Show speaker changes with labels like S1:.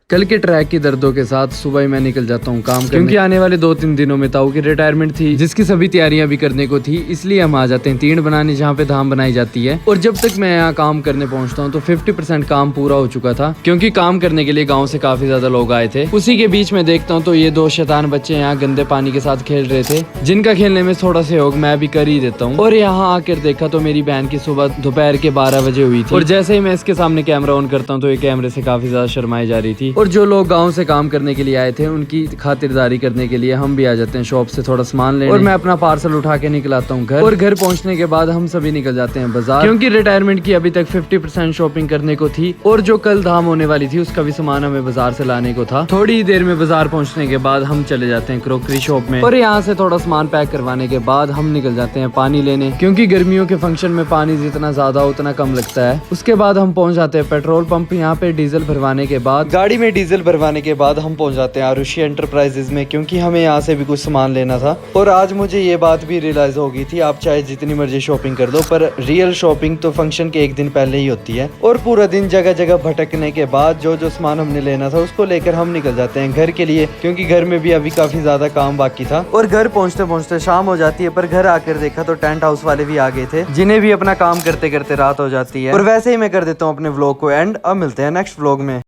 S1: कल के ट्रैक की दर्दों के साथ सुबह ही मैं निकल जाता हूँ काम करने, क्योंकि आने वाले 2-3 दिनों में ताऊ की रिटायरमेंट थी, जिसकी सभी तैयारियां भी करने को थी। इसलिए हम आ जाते हैं तीन बनाने, जहाँ पे धाम बनाई जाती है। और जब तक मैं यहाँ काम करने पहुँचता हूँ तो 50% काम पूरा हो चुका था, क्योंकि काम करने के लिए गाँव से काफी ज्यादा लोग आए थे। उसी के बीच में देखता हूँ तो ये 2 शैतान बच्चे यहाँ गंदे पानी के साथ खेल रहे थे, जिनका खेलने में थोड़ा सहयोग मैं भी कर ही देता हूँ। और यहाँ आकर देखा तो मेरी बहन की सुबह दोपहर के 12 बजे हुई थी, और जैसे ही मैं इसके सामने कैमरा ऑन करता हूँ तो ये कैमरे से काफी ज्यादा शर्माई जा रही थी। और जो लोग गाँव से काम करने के लिए आए थे उनकी खातिरदारी करने के लिए हम भी आ जाते हैं शॉप से थोड़ा सामान लेने, और मैं अपना पार्सल उठा के निकल आता हूँ घर। और घर पहुँचने के बाद हम सभी निकल जाते हैं बाजार, क्योंकि रिटायरमेंट की अभी तक 50% शॉपिंग करने को थी, और जो कल धाम होने वाली थी उसका भी सामान हमें बाजार से लाने को था। थोड़ी देर में बाजार पहुँचने के बाद हम चले जाते हैं क्रोकरी शॉप में, और यहाँ से थोड़ा सामान पैक करवाने के बाद हम निकल जाते हैं पानी लेने, क्योंकि गर्मियों के फंक्शन में पानी जितना ज्यादा उतना कम लगता है। उसके बाद हम पहुँच जाते हैं पेट्रोल पंप। यहाँ पे डीजल भरवाने के बाद, गाड़ी में डीजल भरवाने के बाद हम पहुंच जाते हैं आरुषि एंटरप्राइजेज में, क्योंकि हमें यहाँ से भी कुछ सामान लेना था। और आज मुझे ये बात भी रियलाइज हो गई थी, आप चाहे जितनी मर्जी शॉपिंग कर दो, पर रियल शॉपिंग तो फंक्शन के एक दिन पहले ही होती है। और पूरा दिन जगह जगह भटकने के बाद जो जो सामान हमने लेना था उसको लेकर हम निकल जाते हैं घर के लिए, क्योंकि घर में भी अभी काफी ज्यादा काम बाकी था। और घर पहुंचते पहुंचते शाम हो जाती है, पर घर आकर देखा तो टेंट हाउस वाले भी आ गए थे, जिन्हें भी अपना काम करते करते रात हो जाती है। और वैसे ही मैं कर देता हूँ अपने व्लॉग को एंड। अब मिलते हैं नेक्स्ट व्लॉग में।